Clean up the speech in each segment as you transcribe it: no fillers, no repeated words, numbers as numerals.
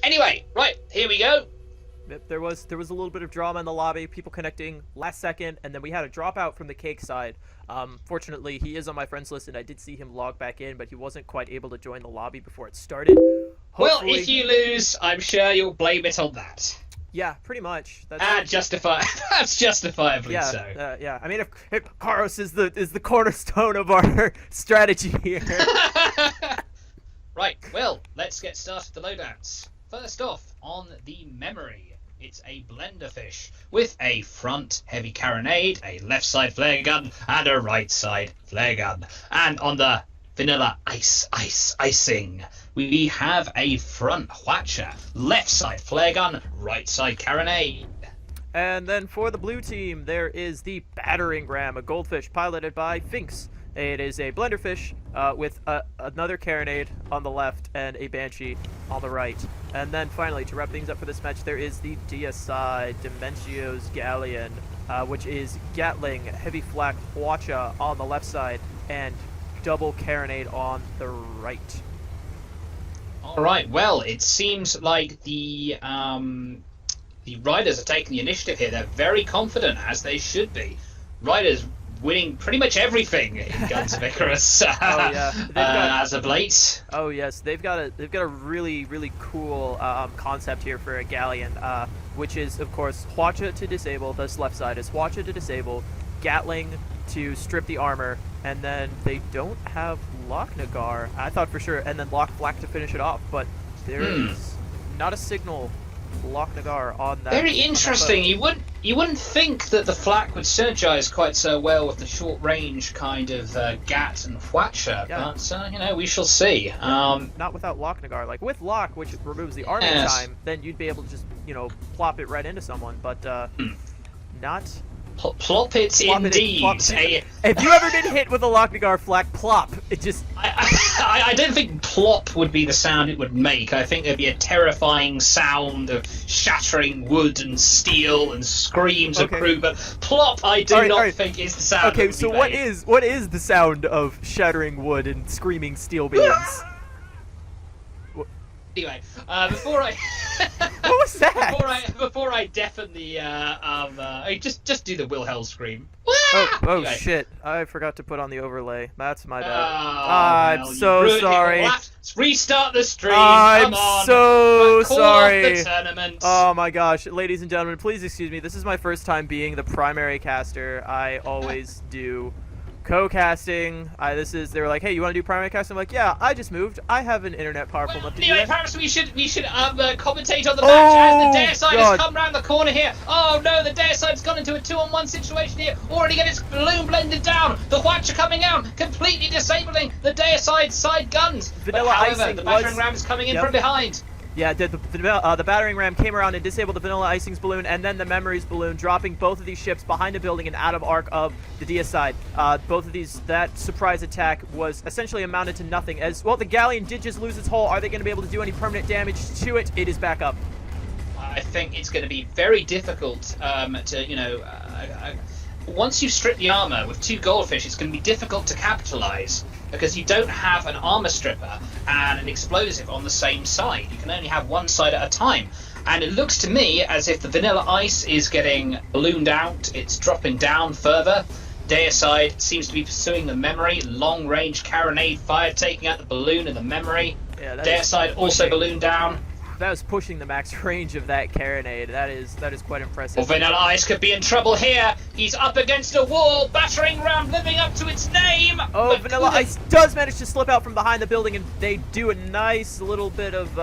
Anyway, right, here we go. There was a little bit of drama in the lobby, people connecting last second, and then we had a dropout from the Cake side. Fortunately, he is on my friends list, and I did see him log back in, but he wasn't quite able to join the lobby before it started. Hopefully... Well, if you lose, I'm sure you'll blame it on that. Yeah, pretty much. That's justifiably so. Yeah. I mean, if Icarus is the cornerstone of our strategy here. Right. Well, let's get started with the loadouts. First off, on the memory, it's a blender fish with a front heavy carronade, a left side flare gun, and a right side flare gun. And on the vanilla icing, we have a front Watcher, left side flare gun, right side carronade. And then for the blue team, there is the battering ram, a goldfish piloted by Finks. It is a blenderfish with another carronade on the left and a banshee on the right. And then finally, to wrap things up for this match, there is the DSI Dimensio's Galleon, which is Gatling, heavy flak Watcha on the left side, and double carronade on the right. All right. Well, it seems like the Ryders are taking the initiative here. They're very confident, as they should be. Ryders winning pretty much everything in Guns of Icarus as of late. Oh yes, they've got a really cool concept here for a Galleon, which is of course Hwacha to disable. This left side is Hwacha to disable, Gatling to strip the armor, and then they don't have Lock Nagar. I thought for sure, and then Lock Flak to finish it off, but there is not a signal Lock Nagar on that. Very interesting. You wouldn't think that the flak would synergize quite so well with the short range kind of Gat and Hwacha, but we shall see. Not without Lock Nagar. Like with Lock, which removes the armor time, then you'd be able to just plop it right into someone, but not. Plop it indeed. If you ever been hit with a Lock Nagar flak, plop. It just. I don't think plop would be the sound it would make. I think there'd be a terrifying sound of shattering wood and steel and screams of crew. But plop, I do not think is the sound. Okay, so what is the sound of shattering wood and screaming steel beams? Anyway, before I what was that? Before I deafen the just do the Wilhelm scream. Oh anyway. Shit! I forgot to put on the overlay. That's my bad. I'm so sorry. Let's restart the stream. I'm Come on. so Call sorry. off the tournament. Oh my gosh, ladies and gentlemen, please excuse me. This is my first time being the primary caster. I always do co-casting. They were like, hey, you want to do primary casting? I'm like, yeah, I just moved. I have an internet powerful enough to do that. Perhaps we should commentate on the match as the Dareside has come round the corner here. Oh no, the Dareside's gone into a 2-on-1 situation here. Already get its balloon blended down. The Hwacha coming out, completely disabling the Dareside side guns. However, the battering ram is coming in from behind. Yeah, the battering ram came around and disabled the Vanilla Icing's balloon and then the Memories balloon, dropping both of these ships behind a building and out of arc of the DS side. Both of these, that surprise attack was essentially amounted to nothing. As well, the Galleon did just lose its hull. Are they going to be able to do any permanent damage to it? It is back up. I think it's going to be very difficult once you strip the armor with 2 goldfish, it's going to be difficult to capitalize because you don't have an armor stripper and an explosive on the same side. You can only have one side at a time. And it looks to me as if the vanilla ice is getting ballooned out. It's dropping down further. Deicide seems to be pursuing the memory. Long range carronade fire taking out the balloon and the memory. Yeah, Deicide also ballooned down. That was pushing the max range of that carronade. That is quite impressive. Well, Vanilla Ice could be in trouble here. He's up against a wall, battering ram, living up to its name. Oh, Vanilla Ice does manage to slip out from behind the building, and they do a nice little bit of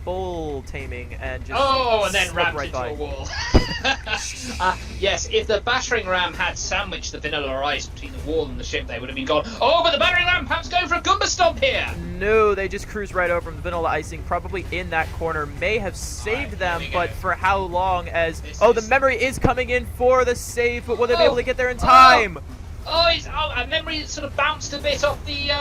bull taming and just and then rammed right into by. a wall. Yes, if the battering ram had sandwiched the Vanilla Ice between the wall and the ship, they would have been gone. Oh, but the battering ram perhaps going for a Goomba stomp here. No, they just cruise right over them. The Vanilla Icing probably in that corner may have saved them, but for how long? As the memory is coming in for the save, but will they be able to get there in time? A memory sort of bounced a bit off the.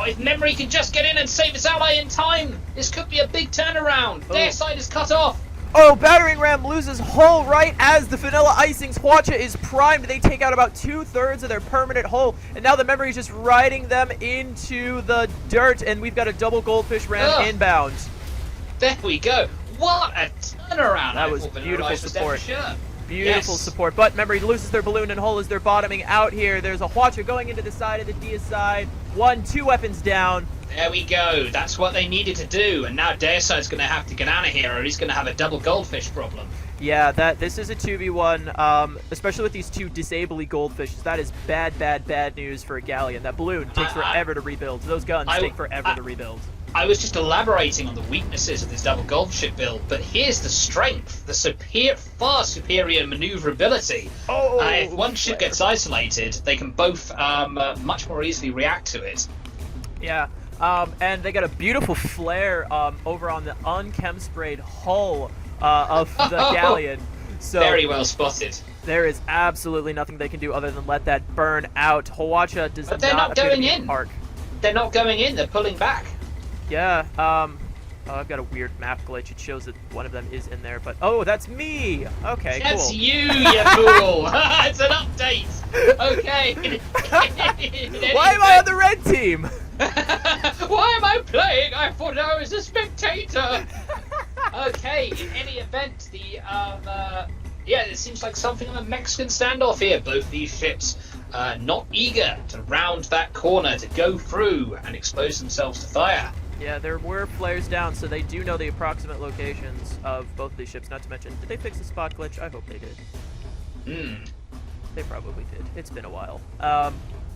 If memory can just get in and save its ally in time, this could be a big turnaround. Their side is cut off. Oh, battering ram loses hull right as the Vanilla Icing's Hwacha is primed. They take out about 2/3 of their permanent hull, and now the memory is just riding them into the dirt, and we've got a double goldfish ram inbound. There we go. What a turnaround! That I was thought Vanilla beautiful Ice was there for support. sure. Beautiful Yes. support. But remember, he loses their balloon and hull as they're bottoming out here. There's a Watcher going into the side of the Dia side. 2 weapons down. There we go. That's what they needed to do. And now Deicide's going to have to get out of here, or he's going to have a double goldfish problem. Yeah, this is a 2v1, especially with these 2 disably goldfishes. That is bad news for a Galleon. That balloon takes forever to rebuild. Those guns take forever to rebuild. I was just elaborating on the weaknesses of this double goldfish build, but here's the strength, the far superior maneuverability. If one ship gets isolated, they can both much more easily react to it. Yeah, and they got a beautiful flare over on the unchem-sprayed hull of the Galleon. So very well spotted. There is absolutely nothing they can do other than let that burn out. Hawacha does But they're not appear to going be in. Park. They're not going in. They're pulling back. Yeah, oh, I've got a weird map glitch. It shows that one of them is in there, but oh, that's me. Okay, That's cool. you, you fool. It's an update. Okay. Why am I on the red team? Why am I playing? I thought I was a spectator. Okay, in any event, it seems like something of a Mexican standoff here. Both these ships not eager to round that corner, to go through and expose themselves to fire. Yeah, there were flares down, so they do know the approximate locations of both of these ships. Not to mention, did they fix the spot glitch? I hope they did. They probably did. It's been a while.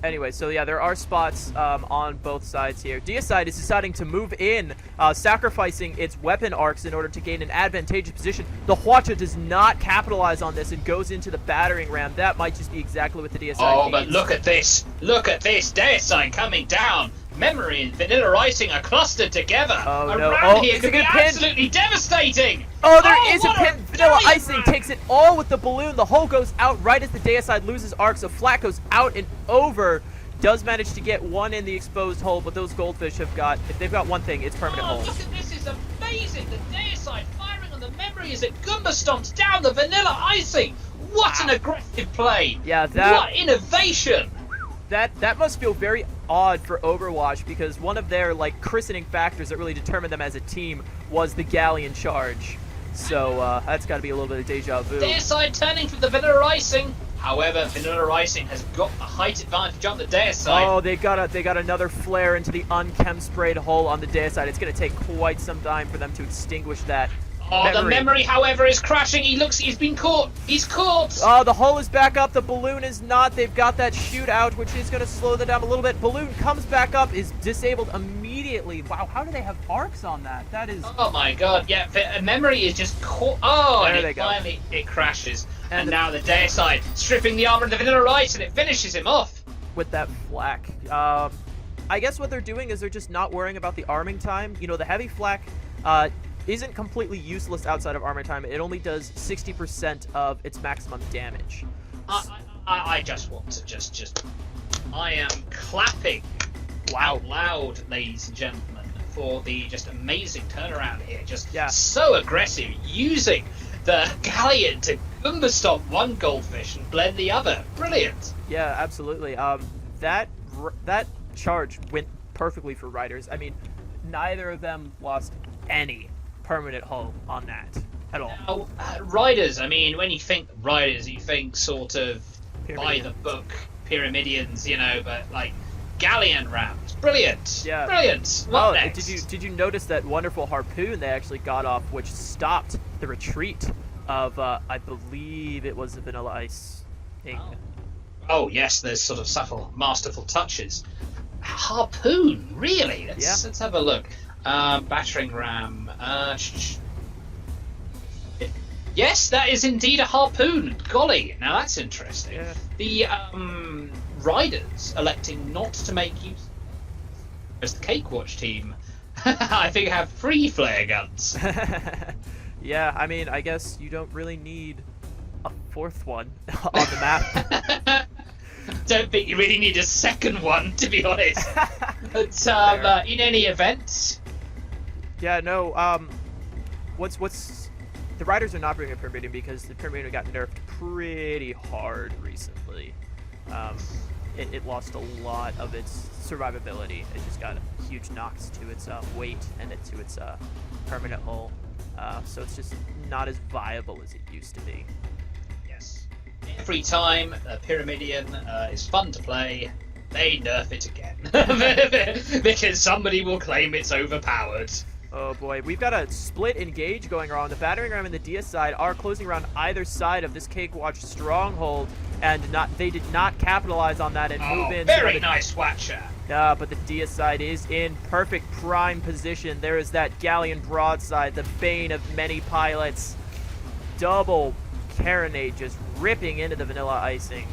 Anyway, so yeah, there are spots on both sides here. Deicide is deciding to move in, sacrificing its weapon arcs in order to gain an advantageous position. The Hwacha does not capitalize on this and goes into the battering ram. That might just be exactly what the Deicide needs. But look at this. Look at this. Deicide coming down. Memory and Vanilla Icing are clustered together. Oh, A no. round Oh, here it's could a be good pin. absolutely devastating. Oh, there is a what pin. Vanilla giant Icing round. takes it all with the balloon. The hull goes out right as the Deicide loses arc, so Flat goes out and over. Does manage to get one in the exposed hull, but those goldfish have got, if they've got one thing, it's permanent hull. Look at this. Is amazing. The Deicide firing on the Memory as it Goomba stomps down the Vanilla Icing. What an aggressive play. Yeah, What innovation. That must feel very odd for Overwatch, because one of their christening factors that really determined them as a team was the Galleon charge. So that's got to be a little bit of deja vu. Deicide turning for the Vanilla Icing. However, Vanilla Icing has got a height advantage on the Deicide. Oh, they got another flare into the unchem sprayed hull on the Deicide. It's going to take quite some time for them to extinguish that. The Memory, however, is crashing. He's been caught. He's caught. Oh, the hull is back up. The balloon is not. They've got that shootout, which is going to slow them down a little bit. Balloon comes back up, is disabled immediately. Wow, how do they have arcs on that? That is... Oh my god, yeah, Memory is just caught. Oh, There and they it go. finally, it crashes. And now the Deicide stripping the armor of the Vanilla Ice, and it finishes him off. With that flak. I guess what they're doing is they're just not worrying about the arming time. You know, the heavy flak isn't completely useless outside of armor time. It only does 60% of its maximum damage. I just want to I am clapping out loud, ladies and gentlemen, for the just amazing turnaround here. Just so aggressive, using the Galleon to Goomba stomp one goldfish and blend the other. Brilliant. Yeah, absolutely. That charge went perfectly for Ryders. I mean, neither of them lost any permanent hull on that at all. Now, Ryders, I mean, when you think Ryders, you think sort of by the book Pyramidians, you know, but Galleon rams. Brilliant. Yeah. Brilliant. What next? Did you notice that wonderful harpoon they actually got off, which stopped the retreat of I believe it was the Vanilla Ice thing. Oh yes, there's sort of subtle, masterful touches. Harpoon, really? Let's have a look. Battering ram. Yes, that is indeed a harpoon. Golly, now that's interesting. Yeah. The Ryders electing not to make use as the CakeWatch team. I think have 3 flare guns. Yeah, I mean, I guess you don't really need a 4th one on the map. Don't think you really need a 2nd one, to be honest. But in any event, yeah, no. What's the Ryders are not bringing a Pyramidion because the Pyramidion got nerfed pretty hard recently. it lost a lot of its survivability. It just got huge knocks to its weight and to its permanent hull. So it's just not as viable as it used to be. Yes. Every time a Pyramidion is fun to play, they nerf it again. Because somebody will claim it's overpowered. Oh boy, we've got a split engage going on. The battering ram and the DS side are closing around either side of this CakeWatch stronghold, and they did not capitalize on that and move in. Very nice Watcher. But the DS side is in perfect prime position. There is that Galleon broadside, the bane of many pilots. Double carronade just ripping into the vanilla icing.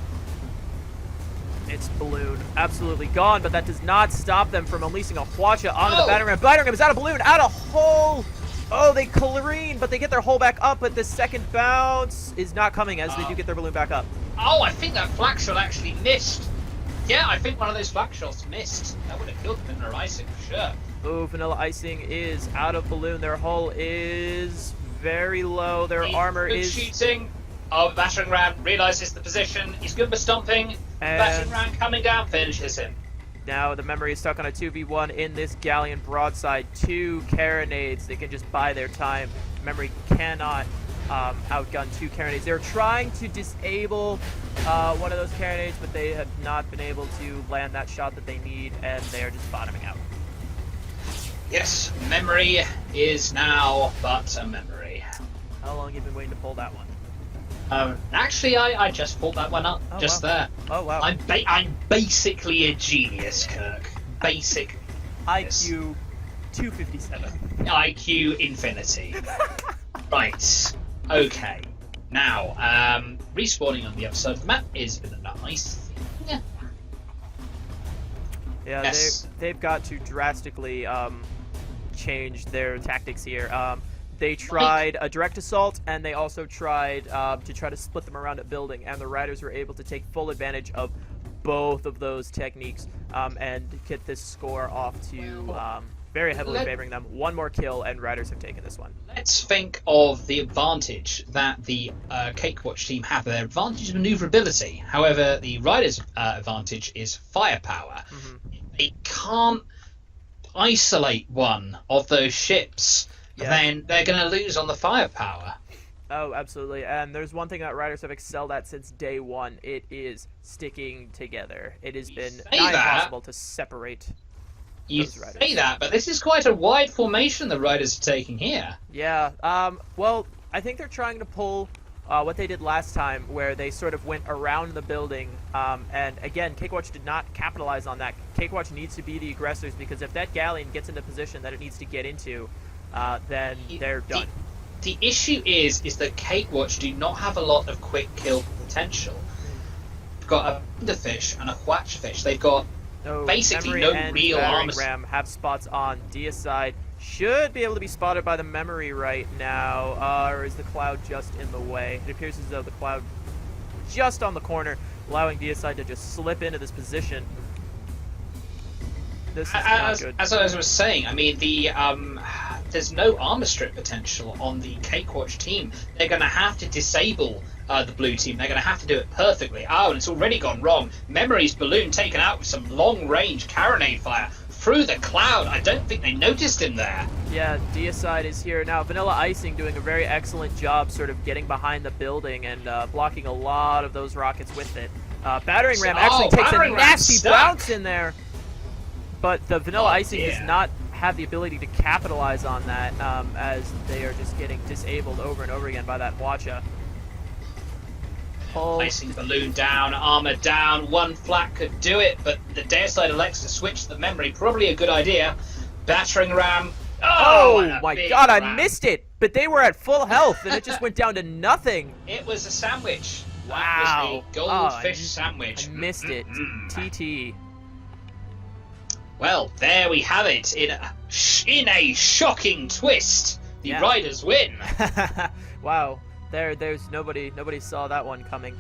Its balloon absolutely gone, but that does not stop them from unleashing a Hwacha onto the battering ram. Battering ram is out of balloon, out of hole. Oh, they careen, but they get their hull back up, but the second bounce is not coming as they do get their balloon back up. Oh, I think that flak shot actually missed. Yeah, I think one of those flak shots missed. That would have killed the vanilla icing for sure. Oh, vanilla icing is out of balloon. Their hull is very low. Their armor is shooting. Oh, battering ram realizes the position. He's good for stomping. Battering ram coming down finishes him. Now the memory is stuck on a 2v1 in this Galleon broadside. 2 carronades. They can just buy their time. Memory cannot outgun 2 carronades. They're trying to disable one of those carronades, but they have not been able to land that shot that they need, and they are just bottoming out. Yes, memory is now but a memory. How long have you been waiting to pull that one? Actually, I just pulled that one up there. Oh wow! I'm basically a genius, Kirk. Basic. IQ 257. IQ infinity. Right. Okay. Now, respawning on the other side of the map is a nice thing. Yeah, yes. they've got to drastically change their tactics here. They tried a direct assault, and they also tried to try to split them around a building, and the Ryders were able to take full advantage of both of those techniques and get this score off to very heavily favoring them. One more kill, and Ryders have taken this one. Let's think of the advantage that the CakeWatch team have. Their advantage is maneuverability. However, the Ryders' advantage is firepower. They can't isolate one of those ships. Then they're going to lose on the firepower. Oh, absolutely. And there's one thing that Ryders have excelled at since day one. It is sticking together. It has been not impossible to separate those Ryders. You say that, but this is quite a wide formation the Ryders are taking here. Yeah. Well, I think they're trying to pull what they did last time, where they sort of went around the building. And again, CakeWatch did not capitalize on that. CakeWatch needs to be the aggressors, because if that Galleon gets into position that it needs to get into, then they're done. The issue is that CakeWatch do not have a lot of quick kill potential. They've got a Wonderfish and a Hwatchfish. They've got basically no real armor. Ram have spots on DS side. Should be able to be spotted by the memory right now, or is the cloud just in the way? It appears as though the cloud just on the corner, allowing DS side to just slip into this position. This is not good. As I was saying, I mean, there's no armor strip potential on the CakeWatch team. They're going to have to disable the blue team. They're going to have to do it perfectly. Oh, and it's already gone wrong. Memory's balloon taken out with some long-range carronade fire through the cloud. I don't think they noticed him there. Yeah, Deicide is here now. Vanilla Icing doing a very excellent job sort of getting behind the building and blocking a lot of those rockets with it. Battering Ram actually takes a nasty bounce in there. But the Vanilla Icing does not have the ability to capitalize on that, as they are just getting disabled over and over again by that Hwacha. Icing balloon down, armor down, one flak could do it, but the Deicide elects to switch the memory. Probably a good idea. Battering Ram. Oh my god, I missed it! But they were at full health and it just went down to nothing. It was a sandwich. Wow. That was a goldfish sandwich. I missed it. TT. Well, there we have it. In a shocking twist, the Ryders win. Wow. There's nobody saw that one coming.